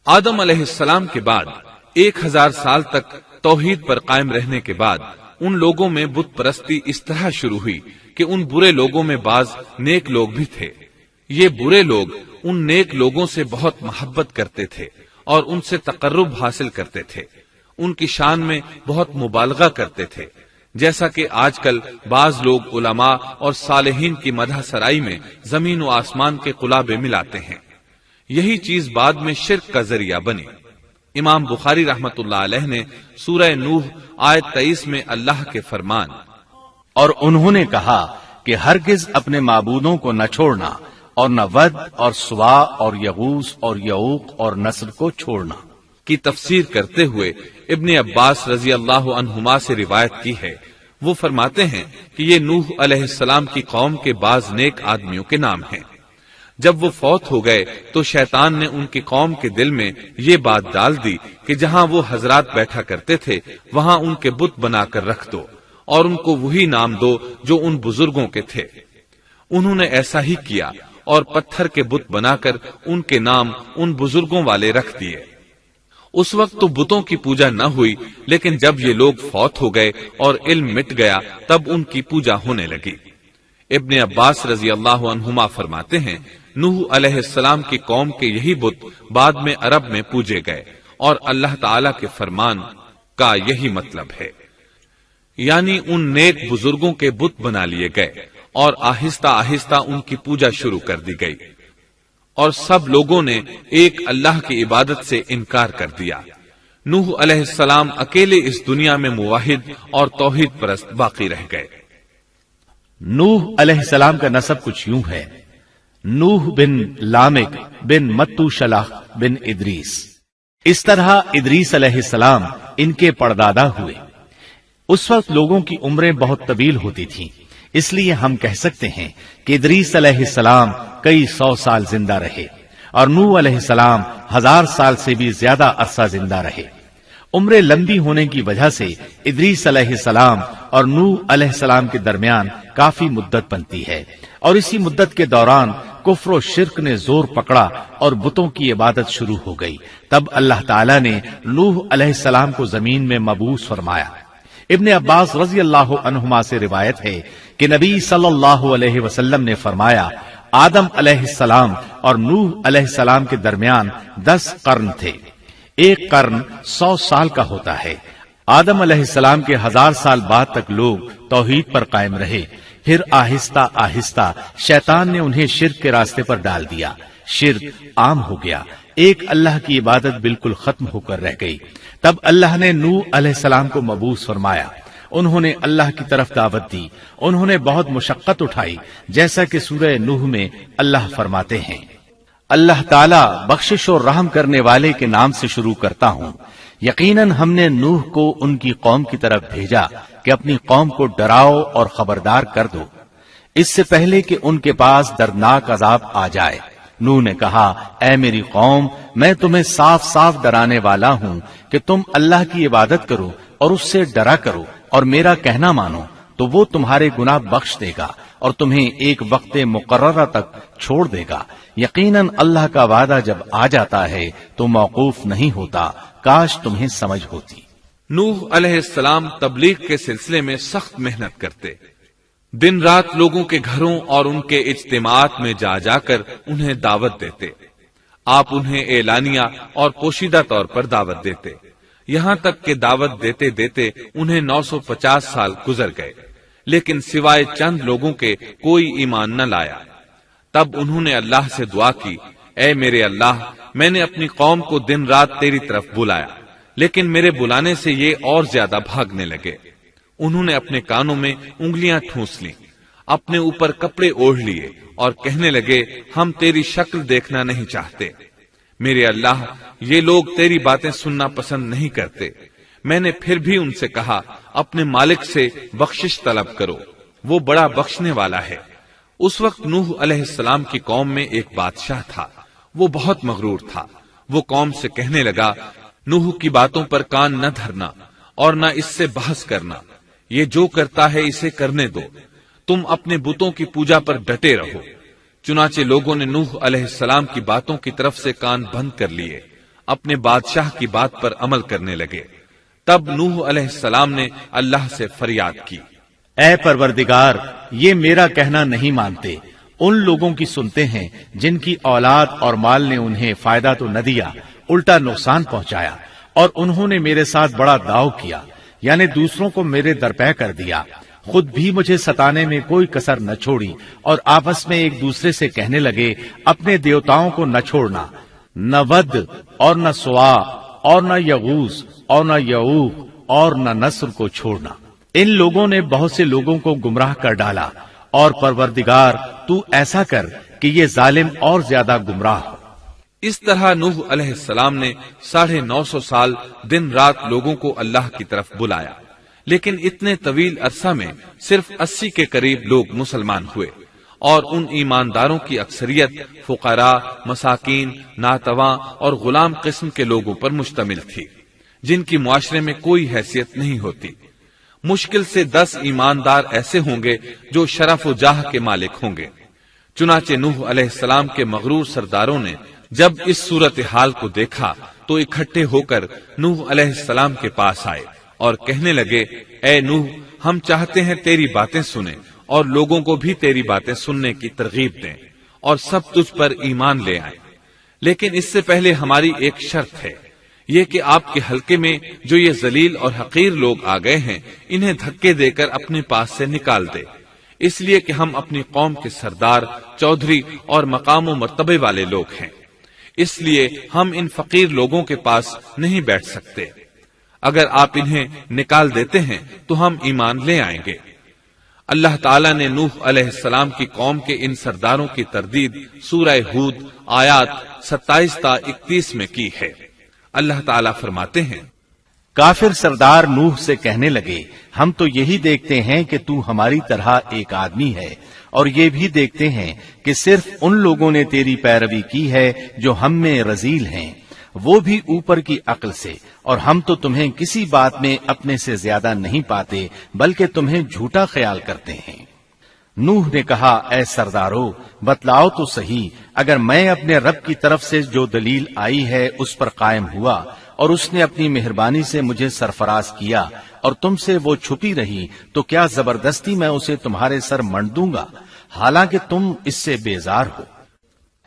آدم علیہ السلام کے بعد 1000 سال تک توحید پر قائم رہنے کے بعد ان لوگوں میں بت پرستی اس طرح شروع ہوئی کہ ان برے لوگوں میں بعض نیک لوگ بھی تھے۔ یہ برے لوگ ان نیک لوگوں سے بہت محبت کرتے تھے اور ان سے تقرب حاصل کرتے تھے، ان کی شان میں بہت مبالغہ کرتے تھے، جیسا کہ آج کل بعض لوگ علماء اور صالحین کی مدح سرائی میں زمین و آسمان کے قلابے ملاتے ہیں۔ یہی چیز بعد میں شرک کا ذریعہ بنی۔ امام بخاری رحمت اللہ علیہ نے سورہ نوح آیت 23 میں اللہ کے فرمان اور انہوں نے کہا کہ ہرگز اپنے معبودوں کو نہ چھوڑنا اور نہ ود اور سوا اور یغوث اور یعوق اور نصر کو چھوڑنا کی تفسیر کرتے ہوئے ابن عباس رضی اللہ عنہما سے روایت کی ہے۔ وہ فرماتے ہیں کہ یہ نوح علیہ السلام کی قوم کے بعض نیک آدمیوں کے نام ہیں۔ جب وہ فوت ہو گئے تو شیطان نے ان کی قوم کے دل میں یہ بات ڈال دی کہ جہاں وہ حضرات بیٹھا کرتے تھے وہاں ان کے بت بنا کر رکھ دو اور ان کو وہی نام دو جو ان بزرگوں کے تھے۔ انہوں نے ایسا ہی کیا اور پتھر کے بت بنا کر ان کے نام ان بزرگوں والے رکھ دیے۔ اس وقت تو بتوں کی پوجا نہ ہوئی، لیکن جب یہ لوگ فوت ہو گئے اور علم مٹ گیا تب ان کی پوجا ہونے لگی۔ ابن عباس رضی اللہ عنہما فرماتے ہیں نوح علیہ السلام کی قوم کے یہی بت بعد میں عرب میں پوجے گئے اور اللہ تعالی کے فرمان کا یہی مطلب ہے، یعنی ان نیک بزرگوں کے بت بنا لیے گئے اور آہستہ آہستہ ان کی پوجا شروع کر دی گئی اور سب لوگوں نے ایک اللہ کی عبادت سے انکار کر دیا۔ نوح علیہ السلام اکیلے اس دنیا میں موحد اور توحید پرست باقی رہ گئے۔ نوح علیہ السلام کا نسب کچھ یوں ہے: نوح بن لامک بن متو شلح بن ادریس۔ اس طرح ادریس علیہ السلام ان کے پردادا ہوئے۔ اس وقت لوگوں کی عمریں بہت طویل ہوتی تھیں، اس لیے ہم کہہ سکتے ہیں کہ ادریس علیہ السلام کئی 100 سال زندہ رہے اور نوح علیہ السلام 1000 سال سے بھی زیادہ عرصہ زندہ رہے۔ عمریں لمبی ہونے کی وجہ سے ادریس علیہ السلام اور نوح علیہ السلام کے درمیان کافی مدت بنتی ہے، اور اسی مدت کے دوران کفر و شرک نے زور پکڑا اور بتوں کی عبادت شروع ہو گئی۔ تب اللہ تعالیٰ نے نوح علیہ السلام کو زمین میں مبعوث فرمایا۔ ابن عباس رضی اللہ عنہما سے روایت ہے کہ نبی صلی اللہ علیہ وسلم نے فرمایا آدم علیہ السلام اور نوح علیہ السلام کے درمیان 10 قرن تھے۔ ایک قرن 100 سال کا ہوتا ہے۔ آدم علیہ السلام کے 1000 سال بعد تک لوگ توحید پر قائم رہے، پھر آہستہ آہستہ شیطان نے انہیں شرک کے راستے پر ڈال دیا، شرک عام ہو گیا، ایک اللہ کی عبادت بالکل ختم ہو کر رہ گئی۔ تب اللہ نے نوح علیہ السلام کو مبعوث فرمایا، انہوں نے اللہ کی طرف دعوت دی، انہوں نے بہت مشقت اٹھائی، جیسا کہ سورہ نوح میں اللہ فرماتے ہیں اللہ تعالیٰ بخشش اور رحم کرنے والے کے نام سے شروع کرتا ہوں۔ یقیناً ہم نے نوح کو ان کی قوم کی طرف بھیجا کہ اپنی قوم کو ڈراؤ اور خبردار کر دو اس سے پہلے کہ ان کے پاس دردناک عذاب آ جائے۔ نوح نے کہا اے میری قوم، میں تمہیں صاف صاف ڈرانے والا ہوں کہ تم اللہ کی عبادت کرو اور اس سے ڈرا کرو اور میرا کہنا مانو، تو وہ تمہارے گناہ بخش دے گا اور تمہیں ایک وقت مقررہ تک چھوڑ دے گا۔ یقیناً اللہ کا وعدہ جب آ جاتا ہے تو موقوف نہیں ہوتا، کاش تمہیں سمجھ ہوتی۔ نوح علیہ السلام تبلیغ کے سلسلے میں سخت محنت کرتے، دن رات لوگوں کے گھروں اور ان کے اجتماعات میں جا جا کر انہیں دعوت دیتے۔ آپ انہیں اعلانیہ اور پوشیدہ طور پر دعوت دیتے، یہاں تک کہ دعوت دیتے دیتے انہیں 950 سال گزر گئے، لیکن سوائے چند لوگوں کے کوئی ایمان نہ لایا۔ تب انہوں نے اللہ سے دعا کی اے میرے اللہ، میں نے اپنی قوم کو دن رات تیری طرف بلایا، لیکن میرے بلانے سے یہ اور زیادہ بھاگنے لگے۔ انہوں نے اپنے کانوں میں انگلیاں ٹھونس لیں، اپنے اوپر کپڑے اوڑھ لیے اور کہنے لگے ہم تیری شکل دیکھنا نہیں چاہتے۔ میرے اللہ، یہ لوگ تیری باتیں سننا پسند نہیں کرتے۔ میں نے پھر بھی ان سے کہا اپنے مالک سے بخشش طلب کرو، وہ بڑا بخشنے والا ہے۔ اس وقت نوح علیہ السلام کی قوم میں ایک بادشاہ تھا، وہ بہت مغرور تھا۔ وہ قوم سے کہنے لگا نوح کی باتوں پر کان نہ دھرنا اور نہ اس سے بحث کرنا، یہ جو کرتا ہے اسے کرنے دو، تم اپنے بتوں کی پوجا پر ڈٹے رہو۔ چنانچہ لوگوں نے نوح علیہ السلام کی باتوں کی طرف سے کان بند کر لیے۔ اپنے بادشاہ کی بات پر عمل کرنے لگے۔ تب نوح علیہ السلام نے اللہ سے فریاد کی، اے پروردگار، یہ میرا کہنا نہیں مانتے، ان لوگوں کی سنتے ہیں جن کی اولاد اور مال نے انہیں فائدہ تو نہ دیا، الٹا نقصان پہنچایا، اور انہوں نے میرے ساتھ بڑا داؤ کیا، یعنی دوسروں کو میرے درپے کر دیا، خود بھی مجھے ستانے میں کوئی کسر نہ چھوڑی، اور آپس میں ایک دوسرے سے کہنے لگے اپنے دیوتاؤں کو نہ چھوڑنا، نہ ود اور نہ سوا اور نہ یغوث اور نہ یعوق اور نہ نصر کو چھوڑنا۔ ان لوگوں نے بہت سے لوگوں کو گمراہ کر ڈالا، اور پروردگار تو ایسا کر کہ یہ ظالم اور زیادہ گمراہ ہو۔ اس طرح نوح علیہ السلام نے 950 سال دن رات لوگوں کو اللہ کی طرف بلایا، لیکن اتنے طویل عرصہ میں صرف 80 کے قریب لوگ مسلمان ہوئے، اور ان ایمانداروں کی اکثریت فقراء، مساکین، ناتواں اور غلام قسم کے لوگوں پر مشتمل تھی، جن کی معاشرے میں کوئی حیثیت نہیں ہوتی۔ مشکل سے 10 ایماندار ایسے ہوں گے جو شرف و جاہ کے مالک ہوں گے۔ چنانچہ نوح علیہ السلام کے مغرور سرداروں نے جب اس صورتحال کو دیکھا تو اکٹھے ہو کر نوح علیہ السلام کے پاس آئے اور کہنے لگے، اے نوح، ہم چاہتے ہیں تیری باتیں سنیں اور لوگوں کو بھی تیری باتیں سننے کی ترغیب دیں اور سب تجھ پر ایمان لے آئیں، لیکن اس سے پہلے ہماری ایک شرط ہے، یہ کہ آپ کے حلقے میں جو یہ ذلیل اور حقیر لوگ آ گئے ہیں انہیں دھکے دے کر اپنے پاس سے نکال دے، اس لیے کہ ہم اپنی قوم کے سردار، چودھری اور مقام و مرتبے والے لوگ ہیں، اس لیے ہم ان فقیر لوگوں کے پاس نہیں بیٹھ سکتے، اگر آپ انہیں نکال دیتے ہیں تو ہم ایمان لے آئیں گے۔ اللہ تعالیٰ نے نوح علیہ السلام کی قوم کے ان سرداروں کی تردید سورہ ہود آیات 27 تا 31 میں کی ہے۔ اللہ تعالیٰ فرماتے ہیں، کافر سردار نوح سے کہنے لگے ہم تو یہی دیکھتے ہیں کہ تو ہماری طرح ایک آدمی ہے، اور یہ بھی دیکھتے ہیں کہ صرف ان لوگوں نے تیری پیروی کی ہے جو ہم میں رذیل ہیں، وہ بھی اوپر کی عقل سے، اور ہم تو تمہیں کسی بات میں اپنے سے زیادہ نہیں پاتے بلکہ تمہیں جھوٹا خیال کرتے ہیں۔ نوح نے کہا، اے سردارو، بتلاؤ تو صحیح، اگر میں اپنے رب کی طرف سے جو دلیل آئی ہے اس پر قائم ہوا اور اس نے اپنی مہربانی سے مجھے سرفراز کیا اور تم سے وہ چھپی رہی تو کیا زبردستی میں اسے تمہارے سر منڈ دوں گا، حالانکہ تم اس سے بیزار ہو۔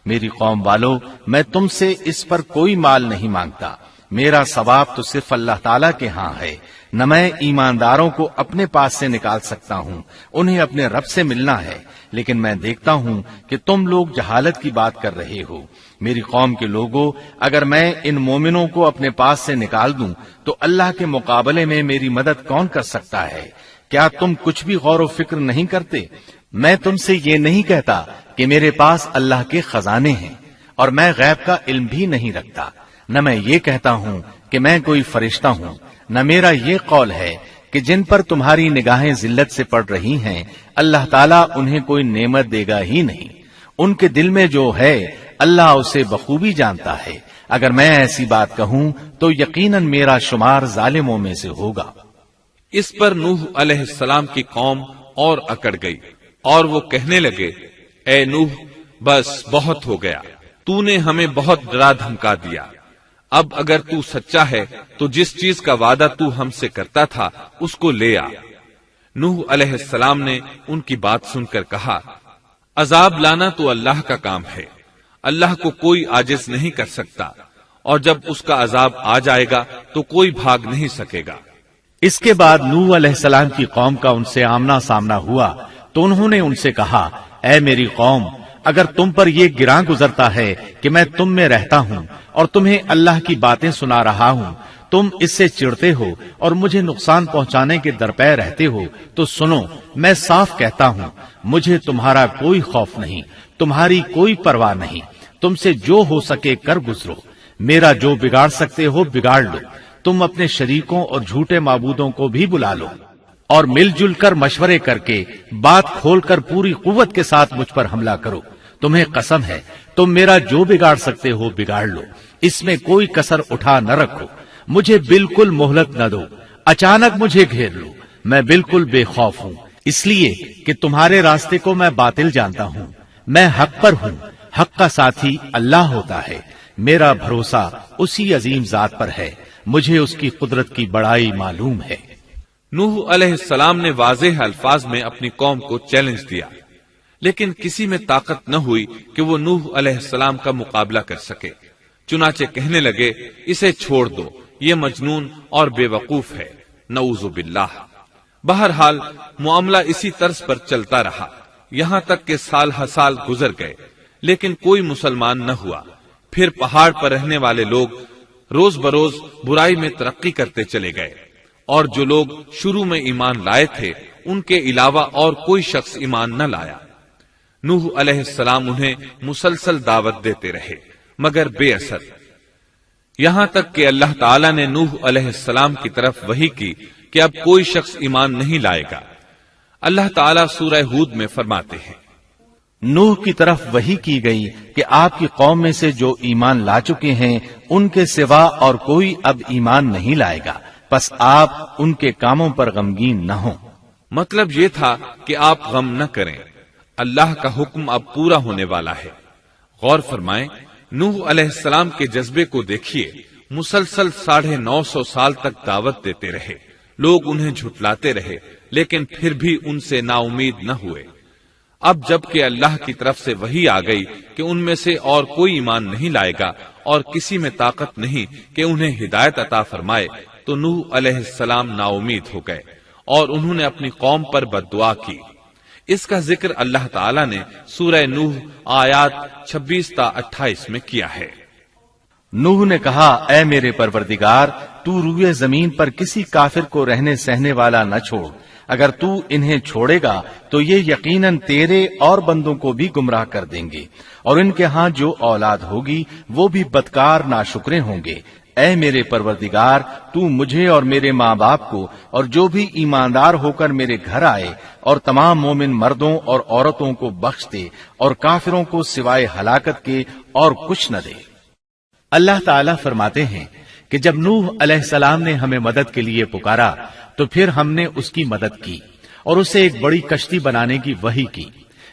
میری قوم والو، میں تم سے اس پر کوئی مال نہیں مانگتا، میرا ثواب تو صرف اللہ تعالیٰ کے ہاں ہے، نہ میں ایمانداروں کو اپنے پاس سے نکال سکتا ہوں، انہیں اپنے رب سے ملنا ہے، لیکن میں دیکھتا ہوں کہ تم لوگ جہالت کی بات کر رہے ہو۔ میری قوم کے لوگوں، اگر میں ان مومنوں کو اپنے پاس سے نکال دوں تو اللہ کے مقابلے میں میری مدد کون کر سکتا ہے؟ کیا تم کچھ بھی غور و فکر نہیں کرتے؟ میں تم سے یہ نہیں کہتا کہ میرے پاس اللہ کے خزانے ہیں اور میں غیب کا علم بھی نہیں رکھتا، نہ میں یہ کہتا ہوں کہ میں کوئی فرشتہ ہوں، نہ میرا یہ قول ہے کہ جن پر تمہاری نگاہیں ذلت سے پڑ رہی ہیں اللہ تعالیٰ انہیں کوئی نعمت دے گا ہی نہیں، ان کے دل میں جو ہے اللہ اسے بخوبی جانتا ہے، اگر میں ایسی بات کہوں تو یقیناً میرا شمار ظالموں میں سے ہوگا۔ اس پر نوح علیہ السلام کی قوم اور اکڑ گئی اور وہ کہنے لگے، اے نوح، بس بہت ہو گیا، تو نے ہمیں بہت ڈرا دھمکا دیا، اب اگر تو سچا ہے تو جس چیز کا وعدہ تو ہم سے کرتا تھا اس کو لے آ۔ نوح علیہ السلام نے ان کی بات سن کر کہا، عذاب لانا تو اللہ کا کام ہے، اللہ کو کوئی عاجز نہیں کر سکتا، اور جب اس کا عذاب آ جائے گا تو کوئی بھاگ نہیں سکے گا۔ اس کے بعد نوح علیہ السلام کی قوم کا ان سے آمنا سامنا ہوا تو انہوں نے ان سے کہا، اے میری قوم، اگر تم پر یہ گراں گزرتا ہے کہ میں تم میں رہتا ہوں اور تمہیں اللہ کی باتیں سنا رہا ہوں، تم اس سے چڑھتے ہو اور مجھے نقصان پہنچانے کے درپے رہتے ہو، تو سنو، میں صاف کہتا ہوں، مجھے تمہارا کوئی خوف نہیں، تمہاری کوئی پرواہ نہیں، تم سے جو ہو سکے کر گزرو، میرا جو بگاڑ سکتے ہو بگاڑ لو، تم اپنے شریکوں اور جھوٹے معبودوں کو بھی بلا لو اور مل جل کر مشورے کر کے بات کھول کر پوری قوت کے ساتھ مجھ پر حملہ کرو، تمہیں قسم ہے تم میرا جو بگاڑ سکتے ہو بگاڑ لو، اس میں کوئی کسر اٹھا نہ رکھو، مجھے بالکل مہلت نہ دو، اچانک مجھے گھیر لو، میں بالکل بے خوف ہوں، اس لیے کہ تمہارے راستے کو میں باطل جانتا ہوں، میں حق پر ہوں، حق کا ساتھی اللہ ہوتا ہے، میرا بھروسہ اسی عظیم ذات پر ہے، مجھے اس کی قدرت کی بڑائی معلوم ہے۔ نوح علیہ السلام نے واضح الفاظ میں اپنی قوم کو چیلنج دیا، لیکن کسی میں طاقت نہ ہوئی کہ وہ نوح علیہ السلام کا مقابلہ کر سکے۔ چنانچہ کہنے لگے، اسے چھوڑ دو، یہ مجنون اور بے وقوف ہے، نعوذ باللہ۔ بہرحال معاملہ اسی طرز پر چلتا رہا، یہاں تک کہ سال ہر سال گزر گئے، لیکن کوئی مسلمان نہ ہوا۔ پھر پہاڑ پر رہنے والے لوگ روز بروز برائی میں ترقی کرتے چلے گئے، اور جو لوگ شروع میں ایمان لائے تھے ان کے علاوہ اور کوئی شخص ایمان نہ لایا۔ نوح علیہ السلام انہیں مسلسل دعوت دیتے رہے مگر بے اثر، یہاں تک کہ اللہ تعالیٰ نے نوح علیہ السلام کی طرف وحی کی کہ اب کوئی شخص ایمان نہیں لائے گا۔ اللہ تعالیٰ سورہ ہود میں فرماتے ہیں، نوح کی طرف وحی کی گئی کہ آپ کی قوم میں سے جو ایمان لا چکے ہیں ان کے سوا اور کوئی اب ایمان نہیں لائے گا، پس آپ ان کے کاموں پر غمگین نہ ہوں۔ مطلب یہ تھا کہ آپ غم نہ کریں، اللہ کا حکم اب پورا ہونے والا ہے۔ غور فرمائیں، نوح علیہ السلام کے جذبے کو دیکھیے، مسلسل 950 سال تک دعوت دیتے رہے، لوگ انہیں جھٹلاتے رہے، لیکن پھر بھی ان سے نا امید نہ ہوئے۔ اب جب کہ اللہ کی طرف سے وحی آ گئی کہ ان میں سے اور کوئی ایمان نہیں لائے گا اور کسی میں طاقت نہیں کہ انہیں ہدایت عطا فرمائے، تو نوح علیہ السلام نا امید ہو گئے اور انہوں نے اپنی قوم پر بد دعا کی۔ اس کا ذکر اللہ تعالیٰ نے سورہ نوح آیات 26 تا 28 میں کیا ہے۔ نوح نے کہا، اے میرے پروردگار، تو روئے زمین پر کسی کافر کو رہنے سہنے والا نہ چھوڑ، اگر تو انہیں چھوڑے گا تو یہ یقیناً تیرے اور بندوں کو بھی گمراہ کر دیں گے، اور ان کے ہاں جو اولاد ہوگی وہ بھی بدکار ناشکرے ہوں گے۔ اے میرے پروردگار، تو مجھے اور میرے ماں باپ کو اور جو بھی ایماندار ہو کر میرے گھر آئے اور تمام مومن مردوں اور عورتوں کو بخش دے، اور کافروں کو سوائے ہلاکت کے اور کچھ نہ دے۔ اللہ تعالیٰ فرماتے ہیں کہ جب نوح علیہ السلام نے ہمیں مدد کے لیے پکارا تو پھر ہم نے اس کی مدد کی اور اسے ایک بڑی کشتی بنانے کی وحی کی،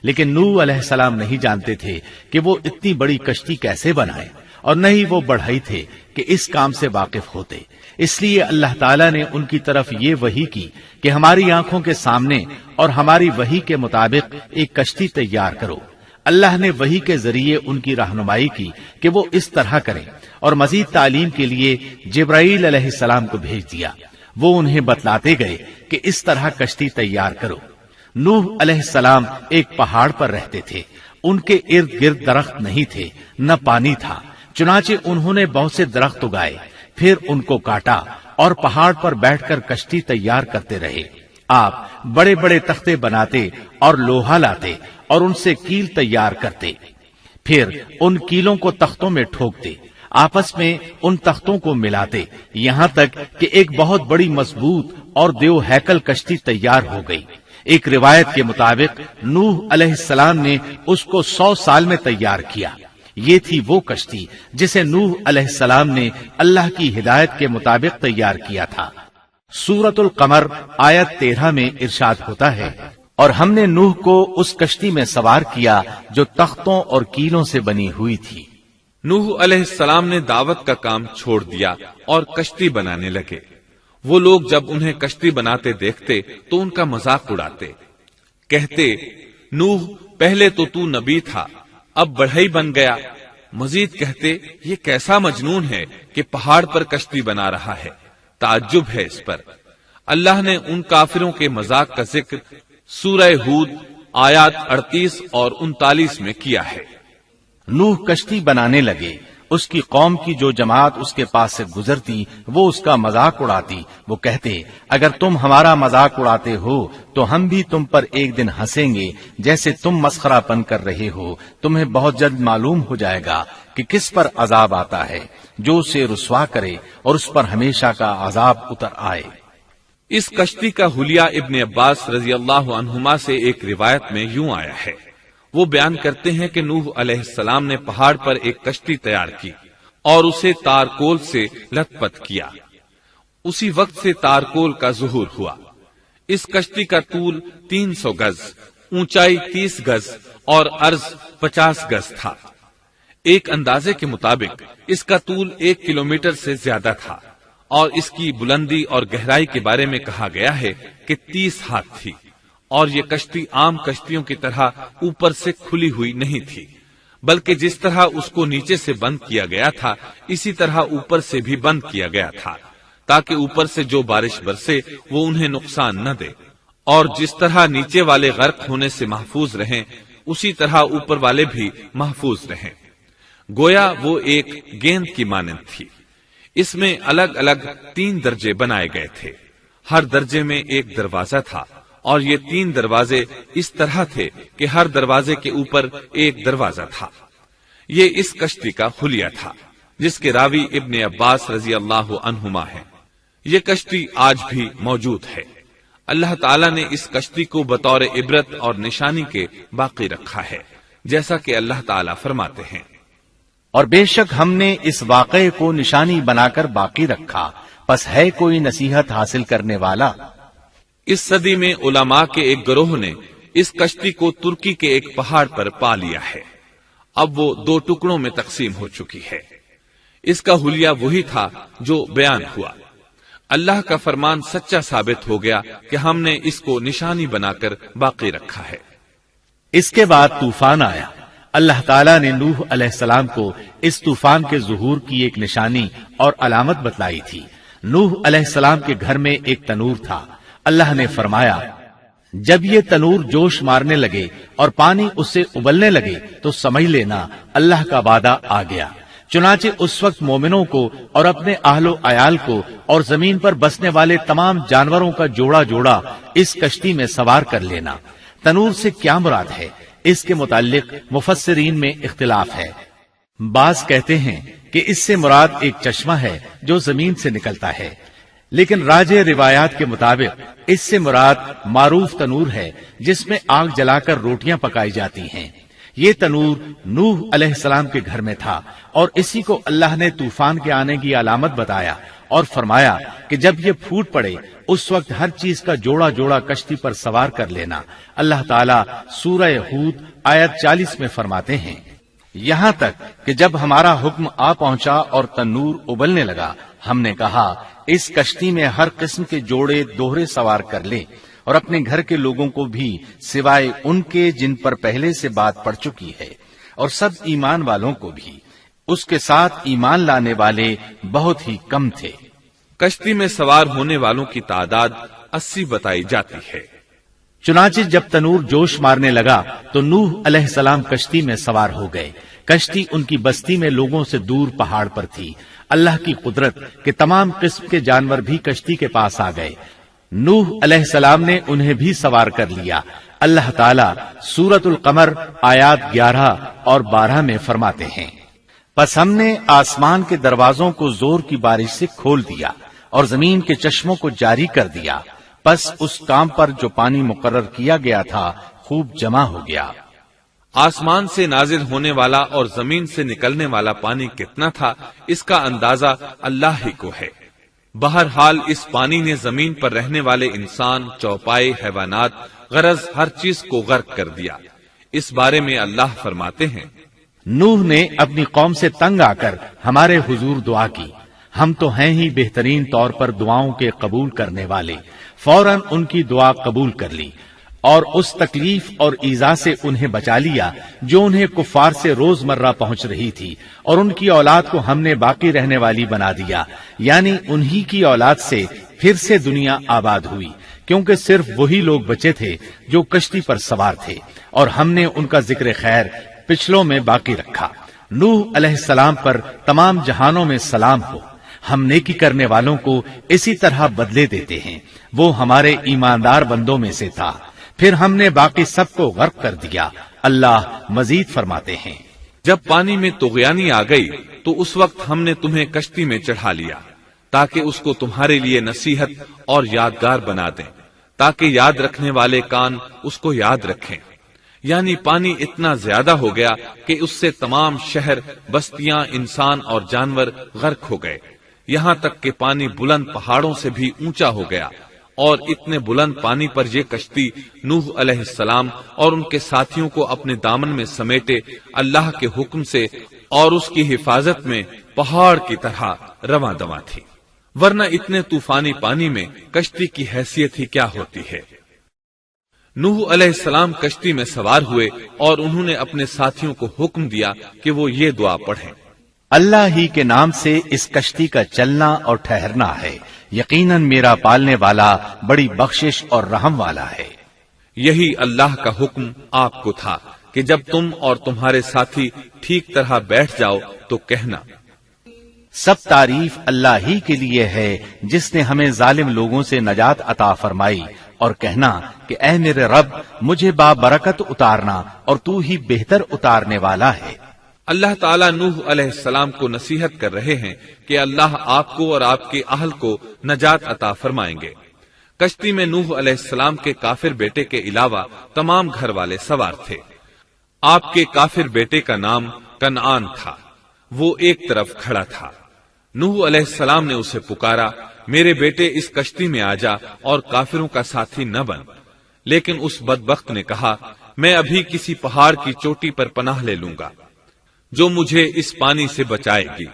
لیکن نوح علیہ السلام نہیں جانتے تھے کہ وہ اتنی بڑی کشتی کیسے بنائے، اور نہ ہی وہ بڑھئی تھے کہ اس کام سے واقف ہوتے۔ اس لیے اللہ تعالیٰ نے ان کی طرف یہ وحی کی کہ ہماری آنکھوں کے سامنے اور ہماری وحی کے مطابق ایک کشتی تیار کرو۔ اللہ نے وحی کے ذریعے ان کی رہنمائی کی کہ وہ اس طرح کریں، اور مزید تعلیم کے لیے جبرائیل علیہ السلام کو بھیج دیا۔ وہ انہیں بتلاتے گئے کہ اس طرح کشتی تیار کرو۔ نوح علیہ السلام ایک پہاڑ پر رہتے تھے، ان کے ارد گرد درخت نہیں تھے، نہ پانی تھا، چنانچہ انہوں نے بہت سے درخت اگائے، پھر ان کو کاٹا اور پہاڑ پر بیٹھ کر کشتی تیار کرتے رہے۔ آپ بڑے بڑے تختے بناتے اور لوہا لاتے اور ان سے کیل تیار کرتے، پھر ان کیلوں کو تختوں میں ٹھوکتے، آپس میں ان تختوں کو ملاتے، یہاں تک کہ ایک بہت بڑی مضبوط اور دیو ہیکل کشتی تیار ہو گئی۔ ایک روایت کے مطابق نوح علیہ السلام نے اس کو 100 سال میں تیار کیا۔ یہ تھی وہ کشتی جسے نوح علیہ السلام نے اللہ کی ہدایت کے مطابق تیار کیا تھا۔ سورۃ القمر آیت 13 میں ارشاد ہوتا ہے، اور ہم نے نوح کو اس کشتی میں سوار کیا جو تختوں اور کیلوں سے بنی ہوئی تھی۔ نوح علیہ السلام نے دعوت کا کام چھوڑ دیا اور کشتی بنانے لگے۔ وہ لوگ جب انہیں کشتی بناتے دیکھتے تو ان کا مذاق اڑاتے، کہتے، نوح پہلے تو نبی تھا، اب بڑھئی بن گیا۔ مزید کہتے، یہ کیسا مجنون ہے کہ پہاڑ پر کشتی بنا رہا ہے، تعجب ہے اس پر۔ اللہ نے ان کافروں کے مذاق کا ذکر سورہ ہود آیات 38 اور 39 میں کیا ہے۔ نوح کشتی بنانے لگے، اس کی قوم کی جو جماعت اس کے پاس سے گزرتی وہ اس کا مذاق اڑاتی۔ وہ کہتے، اگر تم ہمارا مذاق اڑاتے ہو تو ہم بھی تم پر ایک دن ہنسیں گے جیسے تم مسخرہ پن کر رہے ہو۔ تمہیں بہت جلد معلوم ہو جائے گا کہ کس پر عذاب آتا ہے، جو اسے رسوا کرے اور اس پر ہمیشہ کا عذاب اتر آئے۔ اس کشتی کا حلیہ ابن عباس رضی اللہ عنہما سے ایک روایت میں یوں آیا ہے۔ وہ بیان کرتے ہیں کہ نوح علیہ السلام نے پہاڑ پر ایک کشتی تیار کی اور اسے تارکول سے لت پت کیا۔ اسی وقت سے تارکول کا ظہور ہوا۔ اس کشتی کا طول 300 گز، اونچائی 30 گز اور عرض 50 گز تھا۔ ایک اندازے کے مطابق اس کا طول 1 کلومیٹر سے زیادہ تھا اور اس کی بلندی اور گہرائی کے بارے میں کہا گیا ہے کہ 30 ہاتھ تھی، اور یہ کشتی عام کشتیوں کی طرح اوپر سے کھلی ہوئی نہیں تھی، بلکہ جس طرح اس کو نیچے سے بند کیا گیا تھا اسی طرح اوپر سے بھی بند کیا گیا تھا، تاکہ اوپر سے جو بارش برسے وہ انہیں نقصان نہ دے، اور جس طرح نیچے والے غرق ہونے سے محفوظ رہیں اسی طرح اوپر والے بھی محفوظ رہیں۔ گویا وہ ایک گیند کی مانند تھی۔ اس میں الگ الگ 3 درجے بنائے گئے تھے، ہر درجے میں ایک دروازہ تھا، اور یہ 3 دروازے اس طرح تھے کہ ہر دروازے کے اوپر ایک دروازہ تھا۔ یہ اس کشتی کا حلیہ تھا جس کے راوی ابن عباس رضی اللہ عنہما ہے۔ یہ کشتی آج بھی موجود ہے۔ اللہ تعالیٰ نے اس کشتی کو بطور عبرت اور نشانی کے باقی رکھا ہے، جیسا کہ اللہ تعالیٰ فرماتے ہیں، اور بے شک ہم نے اس واقعے کو نشانی بنا کر باقی رکھا، پس ہے کوئی نصیحت حاصل کرنے والا۔ اس صدی میں علماء کے ایک گروہ نے اس کشتی کو ترکی کے ایک پہاڑ پر پا لیا ہے۔ اب وہ 2 ٹکڑوں میں تقسیم ہو چکی ہے۔ اس کا حلیہ وہی تھا جو بیان ہوا۔ اللہ کا فرمان سچا ثابت ہو گیا کہ ہم نے اس کو نشانی بنا کر باقی رکھا ہے۔ اس کے بعد طوفان آیا۔ اللہ تعالیٰ نے نوح علیہ السلام کو اس طوفان کے ظہور کی ایک نشانی اور علامت بتلائی تھی۔ نوح علیہ السلام کے گھر میں ایک تنور تھا۔ اللہ نے فرمایا، جب یہ تنور جوش مارنے لگے اور پانی اس سے ابلنے لگے تو سمجھ لینا اللہ کا وعدہ آ گیا۔ چنانچہ اس وقت مومنوں کو اور اپنے اہل و عیال کو اور زمین پر بسنے والے تمام جانوروں کا جوڑا جوڑا اس کشتی میں سوار کر لینا۔ تنور سے کیا مراد ہے، اس کے متعلق مفسرین میں اختلاف ہے۔ بعض کہتے ہیں کہ اس سے مراد ایک چشمہ ہے جو زمین سے نکلتا ہے، لیکن راجح روایات کے مطابق اس سے مراد معروف تنور ہے جس میں آگ جلا کر روٹیاں پکائی جاتی ہیں۔ یہ تنور نوح علیہ السلام کے گھر میں تھا، اور اسی کو اللہ نے طوفان کے آنے کی علامت بتایا اور فرمایا کہ جب یہ پھوٹ پڑے اس وقت ہر چیز کا جوڑا جوڑا کشتی پر سوار کر لینا۔ اللہ تعالیٰ سورہ ہود آیت 40 میں فرماتے ہیں، یہاں تک کہ جب ہمارا حکم آ پہنچا اور تنور ابلنے لگا، ہم نے کہا اس کشتی میں ہر قسم کے جوڑے دوہرے سوار کر لیں، اور اپنے گھر کے لوگوں کو بھی سوائے ان کے جن پر پہلے سے بات پڑ چکی ہے، اور سب ایمان والوں کو بھی۔ اس کے ساتھ ایمان لانے والے بہت ہی کم تھے۔ کشتی میں سوار ہونے والوں کی تعداد 80 بتائی جاتی ہے۔ چنانچہ جب تنور جوش مارنے لگا تو نوح علیہ السلام کشتی میں سوار ہو گئے۔ کشتی ان کی بستی میں لوگوں سے دور پہاڑ پر تھی۔ اللہ کی قدرت کہ تمام قسم کے جانور بھی کشتی کے پاس آ گئے۔ نوح علیہ السلام نے انہیں بھی سوار کر لیا۔ اللہ تعالیٰ سورۃ القمر آیات 11 اور 12 میں فرماتے ہیں، پس ہم نے آسمان کے دروازوں کو زور کی بارش سے کھول دیا اور زمین کے چشموں کو جاری کر دیا، پس اس کام پر جو پانی مقرر کیا گیا تھا خوب جمع ہو گیا۔ آسمان سے نازل ہونے والا اور زمین سے نکلنے والا پانی کتنا تھا اس کا اندازہ اللہ ہی کو ہے۔ بہرحال اس پانی نے زمین پر رہنے والے انسان، چوپائے، حیوانات، غرض ہر چیز کو غرق کر دیا۔ اس بارے میں اللہ فرماتے ہیں، نوح نے اپنی قوم سے تنگ آ کر ہمارے حضور دعا کی، ہم تو ہیں ہی بہترین طور پر دعاؤں کے قبول کرنے والے۔ فوراً ان کی دعا قبول کر لی اور اس تکلیف اور ایذا سے انہیں بچا لیا جو انہیں کفار سے روزمرہ پہنچ رہی تھی، اور ان کی اولاد کو ہم نے باقی رہنے والی بنا دیا، یعنی انہی کی اولاد سے پھر سے دنیا آباد ہوئی، کیونکہ صرف وہی لوگ بچے تھے جو کشتی پر سوار تھے، اور ہم نے ان کا ذکر خیر پچھلوں میں باقی رکھا۔ نوح علیہ السلام پر تمام جہانوں میں سلام ہو۔ ہم نیکی کرنے والوں کو اسی طرح بدلے دیتے ہیں، وہ ہمارے ایماندار بندوں میں سے تھا، پھر ہم نے باقی سب کو غرق کر دیا۔ اللہ مزید فرماتے ہیں، جب پانی میں طغیانی آ گئی تو اس وقت ہم نے تمہیں کشتی میں چڑھا لیا تاکہ اس کو تمہارے لیے نصیحت اور یادگار بنا دیں، تاکہ یاد رکھنے والے کان اس کو یاد رکھیں۔ یعنی پانی اتنا زیادہ ہو گیا کہ اس سے تمام شہر، بستیاں، انسان اور جانور غرق ہو گئے، یہاں تک کہ پانی بلند پہاڑوں سے بھی اونچا ہو گیا اور اتنے بلند پانی پر یہ کشتی نوح علیہ السلام اور ان کے ساتھیوں کو اپنے دامن میں سمیٹے اللہ کے حکم سے اور اس کی حفاظت میں پہاڑ کی طرح رواں دواں تھی، ورنہ اتنے طوفانی پانی میں کشتی کی حیثیت ہی کیا ہوتی ہے۔ نوح علیہ السلام کشتی میں سوار ہوئے اور انہوں نے اپنے ساتھیوں کو حکم دیا کہ وہ یہ دعا پڑھیں، اللہ ہی کے نام سے اس کشتی کا چلنا اور ٹھہرنا ہے، یقیناً میرا پالنے والا بڑی بخشش اور رحم والا ہے۔ یہی اللہ کا حکم آپ کو تھا کہ جب تم اور تمہارے ساتھی ٹھیک طرح بیٹھ جاؤ تو کہنا، سب تعریف اللہ ہی کے لیے ہے جس نے ہمیں ظالم لوگوں سے نجات عطا فرمائی، اور کہنا کہ اے میرے رب مجھے بابرکت اتارنا اور تو ہی بہتر اتارنے والا ہے۔ اللہ تعالیٰ نوح علیہ السلام کو نصیحت کر رہے ہیں کہ اللہ آپ کو اور آپ کے اہل کو نجات عطا فرمائیں گے۔ کشتی میں نوح علیہ السلام کے کافر بیٹے کے علاوہ تمام گھر والے سوار تھے۔ آپ کے کافر بیٹے کا نام کنعان تھا، وہ ایک طرف کھڑا تھا۔ نوح علیہ السلام نے اسے پکارا، میرے بیٹے اس کشتی میں آ جا اور کافروں کا ساتھی نہ بن، لیکن اس بدبخت نے کہا، میں ابھی کسی پہاڑ کی چوٹی پر پناہ لے لوں گا جو مجھے اس پانی سے بچائے گی۔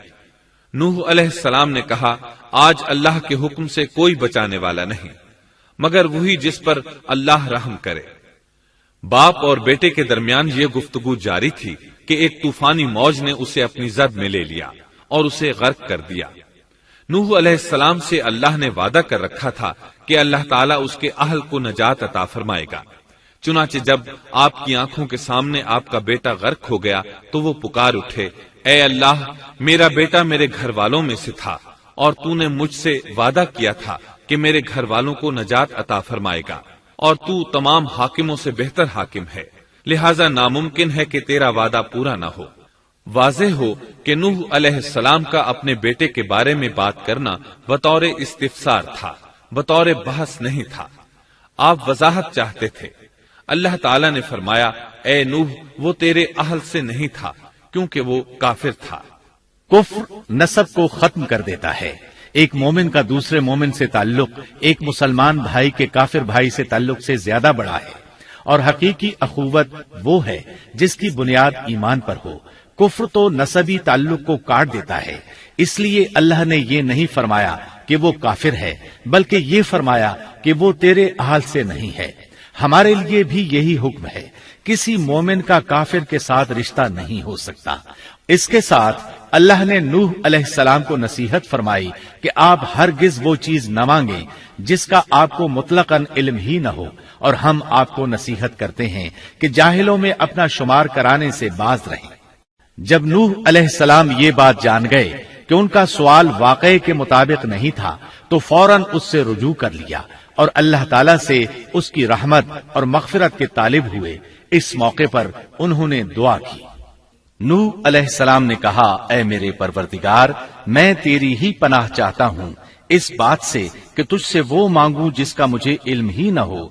نوح علیہ السلام نے کہا، آج اللہ کے حکم سے کوئی بچانے والا نہیں مگر وہی جس پر اللہ رحم کرے۔ باپ اور بیٹے کے درمیان یہ گفتگو جاری تھی کہ ایک طوفانی موج نے اسے اپنی زد میں لے لیا اور اسے غرق کر دیا۔ نوح علیہ السلام سے اللہ نے وعدہ کر رکھا تھا کہ اللہ تعالیٰ اس کے اہل کو نجات عطا فرمائے گا۔ چنانچہ جب آپ کی آنکھوں کے سامنے آپ کا بیٹا غرق ہو گیا تو وہ پکار اٹھے، اے اللہ، میرا بیٹا میرے گھر والوں میں سے تھا اور تو نے مجھ سے وعدہ کیا تھا کہ میرے گھر والوں کو نجات عطا فرمائے گا، اور تو تمام حاکموں سے بہتر حاکم ہے، لہذا ناممکن ہے کہ تیرا وعدہ پورا نہ ہو۔ واضح ہو کہ نوح علیہ السلام کا اپنے بیٹے کے بارے میں بات کرنا بطور استفسار تھا، بطور بحث نہیں تھا۔ آپ وضاحت چاہتے تھے۔ اللہ تعالیٰ نے فرمایا، اے نوح، وہ تیرے اہل سے نہیں تھا کیونکہ وہ کافر تھا۔ کفر نسب کو ختم کر دیتا ہے۔ ایک مومن کا دوسرے مومن سے تعلق ایک مسلمان بھائی کے کافر بھائی سے تعلق سے زیادہ بڑا ہے، اور حقیقی اخوت وہ ہے جس کی بنیاد ایمان پر ہو۔ کفر تو نسبی تعلق کو کاٹ دیتا ہے، اس لیے اللہ نے یہ نہیں فرمایا کہ وہ کافر ہے، بلکہ یہ فرمایا کہ وہ تیرے اہل سے نہیں ہے۔ ہمارے لیے بھی یہی حکم ہے، کسی مومن کا کافر کے ساتھ رشتہ نہیں ہو سکتا۔ اس کے ساتھ اللہ نے نوح علیہ السلام کو نصیحت فرمائی کہ آپ ہرگز وہ چیز نہ مانگیں جس کا آپ کو مطلقاً علم ہی نہ ہو، اور ہم آپ کو نصیحت کرتے ہیں کہ جاہلوں میں اپنا شمار کرانے سے باز رہیں۔ جب نوح علیہ السلام یہ بات جان گئے کہ ان کا سوال واقعے کے مطابق نہیں تھا تو فوراً اس سے رجوع کر لیا اور اللہ تعالیٰ سے اس کی رحمت اور مغفرت کے طالب ہوئے۔ اس موقع پر انہوں نے دعا کی۔ نوح علیہ السلام نے کہا، اے میرے پروردگار، میں تیری ہی پناہ چاہتا ہوں اس بات سے کہ تجھ سے وہ مانگوں جس کا مجھے علم ہی نہ ہو۔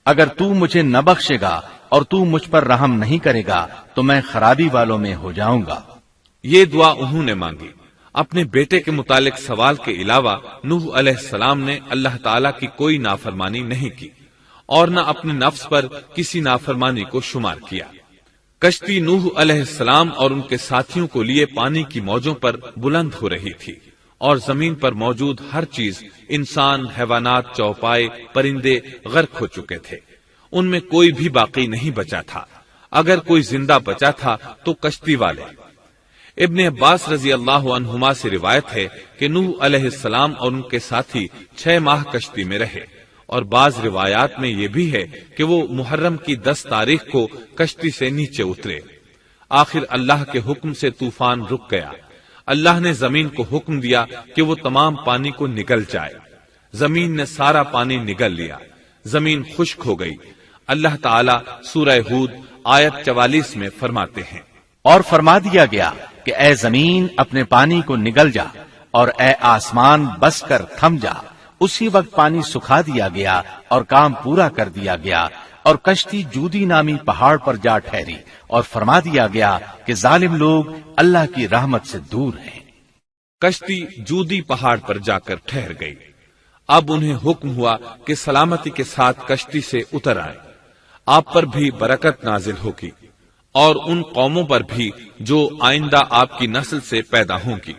اگر تو مجھے نہ بخشے گا اور تو مجھ پر رحم نہیں کرے گا تو میں خرابی والوں میں ہو جاؤں گا۔ یہ دعا انہوں نے مانگی۔ اپنے بیٹے کے متعلق سوال کے علاوہ نوح علیہ السلام نے اللہ تعالیٰ کی کوئی نافرمانی نہیں کی اور نہ اپنے نفس پر کسی نافرمانی کو شمار کیا۔ کشتی نوح علیہ السلام اور ان کے ساتھیوں کو لیے پانی کی موجوں پر بلند ہو رہی تھی، اور زمین پر موجود ہر چیز، انسان، حیوانات، چوپائے، پرندے غرق ہو چکے تھے۔ ان میں کوئی بھی باقی نہیں بچا تھا۔ اگر کوئی زندہ بچا تھا تو کشتی والے۔ ابن عباس رضی اللہ عنہما سے روایت ہے کہ نوح علیہ السلام اور ان کے ساتھی 6 ماہ کشتی میں رہے، اور بعض روایات میں یہ بھی ہے کہ وہ محرم کی 10 تاریخ کو کشتی سے نیچے اترے۔ آخر اللہ کے حکم سے طوفان رک گیا۔ اللہ نے زمین کو حکم دیا کہ وہ تمام پانی کو نگل جائے۔ زمین نے سارا پانی نگل لیا، زمین خشک ہو گئی۔ اللہ تعالیٰ سورہ ہود آیت 44 میں فرماتے ہیں، اور فرما دیا گیا کہ اے زمین اپنے پانی کو نگل جا، اور اے آسمان بس کر تھم جا۔ اسی وقت پانی سکھا دیا گیا اور کام پورا کر دیا گیا، اور کشتی جودی نامی پہاڑ پر جا ٹھہری، اور فرما دیا گیا کہ ظالم لوگ اللہ کی رحمت سے دور ہیں۔ کشتی جودی پہاڑ پر جا کر ٹھہر گئی۔ اب انہیں حکم ہوا کہ سلامتی کے ساتھ کشتی سے اتر آئیں۔ آپ پر بھی برکت نازل ہوگی اور ان قوموں پر بھی جو آئندہ آپ کی نسل سے پیدا ہوں گی،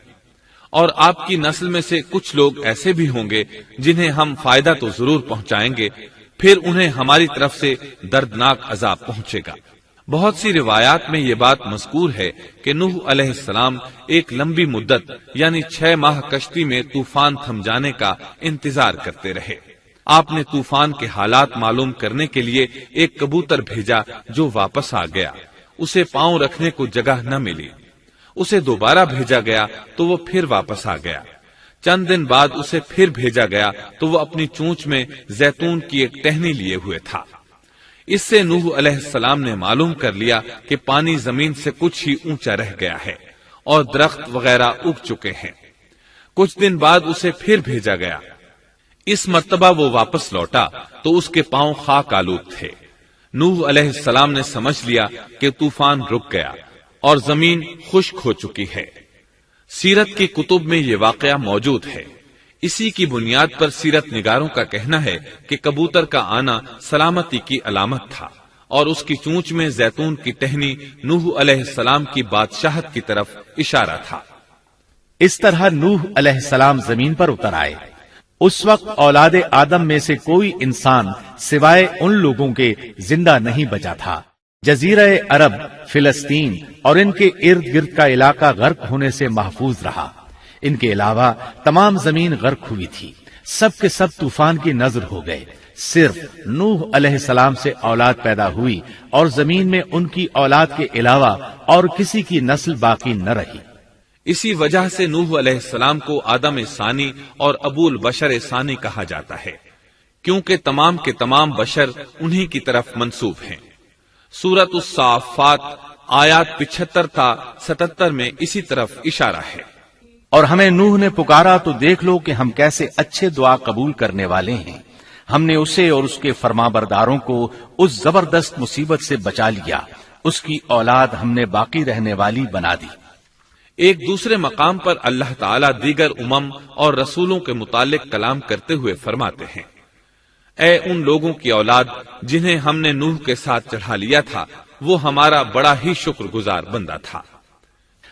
اور آپ کی نسل میں سے کچھ لوگ ایسے بھی ہوں گے جنہیں ہم فائدہ تو ضرور پہنچائیں گے، پھر انہیں ہماری طرف سے دردناک عذاب پہنچے گا۔ بہت سی روایات میں یہ بات مذکور ہے کہ نوح علیہ السلام ایک لمبی مدت یعنی 6 ماہ کشتی میں طوفان تھم جانے کا انتظار کرتے رہے۔ آپ نے طوفان کے حالات معلوم کرنے کے لیے ایک کبوتر بھیجا جو واپس آ گیا۔ اسے پاؤں رکھنے کو جگہ نہ ملی۔ اسے دوبارہ بھیجا گیا تو وہ پھر واپس آ گیا۔ چند دن بعد اسے پھر بھیجا گیا تو وہ اپنی چونچ میں زیتون کی ایک ٹہنی لیے ہوئے تھا۔ اس سے نوح علیہ السلام نے معلوم کر لیا کہ پانی زمین سے کچھ ہی اونچا رہ گیا ہے اور درخت وغیرہ اگ چکے ہیں۔ کچھ دن بعد اسے پھر بھیجا گیا۔ اس مرتبہ وہ واپس لوٹا تو اس کے پاؤں خاک آلود تھے۔ نوح علیہ السلام نے سمجھ لیا کہ طوفان رک گیا اور زمین خشک ہو چکی ہے۔ سیرت کی کتب میں یہ واقعہ موجود ہے۔ اسی کی بنیاد پر سیرت نگاروں کا کہنا ہے کہ کبوتر کا آنا سلامتی کی علامت تھا اور اس کی چونچ میں زیتون کی ٹہنی نوح علیہ السلام کی بادشاہت کی طرف اشارہ تھا۔ اس طرح نوح علیہ السلام زمین پر اتر آئے۔ اس وقت اولاد آدم میں سے کوئی انسان سوائے ان لوگوں کے زندہ نہیں بچا تھا۔ جزیرہ عرب، فلسطین اور ان کے ارد گرد کا علاقہ غرق ہونے سے محفوظ رہا۔ ان کے علاوہ تمام زمین غرق ہوئی تھی۔ سب کے سب طوفان کی نذر ہو گئے۔ صرف نوح علیہ السلام سے اولاد پیدا ہوئی اور زمین میں ان کی اولاد کے علاوہ اور کسی کی نسل باقی نہ رہی۔ اسی وجہ سے نوح علیہ السلام کو آدم ثانی اور ابو البشر ثانی کہا جاتا ہے، کیونکہ تمام کے تمام بشر انہی کی طرف منسوب ہیں۔ سورۃ الصافات آیات 75 تا 77 میں اسی طرف اشارہ ہے۔ اور ہمیں نوح نے پکارا تو دیکھ لو کہ ہم کیسے اچھے دعا قبول کرنے والے ہیں۔ ہم نے اسے اور اس کے فرمانبرداروں کو اس زبردست مصیبت سے بچا لیا۔ اس کی اولاد ہم نے باقی رہنے والی بنا دی۔ ایک دوسرے مقام پر اللہ تعالیٰ دیگر امم اور رسولوں کے متعلق کلام کرتے ہوئے فرماتے ہیں، اے ان لوگوں کی اولاد جنہیں ہم نے نوح کے ساتھ چڑھا لیا تھا، وہ ہمارا بڑا ہی شکر گزار بندہ تھا۔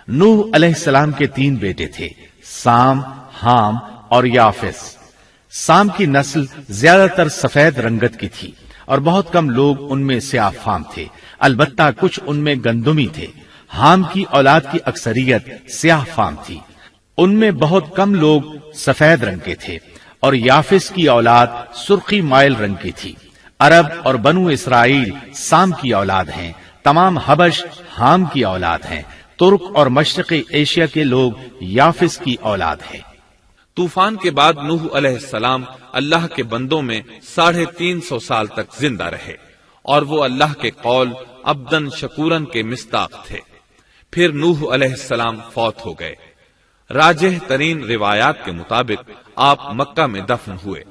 نوح علیہ السلام کے 3 بیٹے تھے، سام، حام اور یافس۔ سام کی نسل زیادہ تر سفید رنگت کی تھی اور بہت کم لوگ ان میں سیاہ فام تھے، البتہ کچھ ان میں گندمی تھے۔ حام کی اولاد کی اکثریت سیاہ فام تھی، ان میں بہت کم لوگ سفید رنگ کے تھے، اور یافس کی اولاد سرخی مائل رنگ کی تھی۔ عرب اور بنو اسرائیل سام کی اولاد ہیں، تمام حبش حام کی اولاد ہیں، ترک اور مشرقی ایشیا کے لوگ یافس کی اولاد ہیں۔ طوفان کے بعد نوح علیہ السلام اللہ کے بندوں میں 350 سال تک زندہ رہے، اور وہ اللہ کے قول عبدن شکورن کے مصداق تھے۔ پھر نوح علیہ السلام فوت ہو گئے۔ راجح ترین روایات کے مطابق آپ مکہ میں دفن ہوئے۔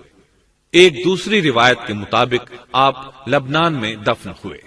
ایک دوسری روایت کے مطابق آپ لبنان میں دفن ہوئے۔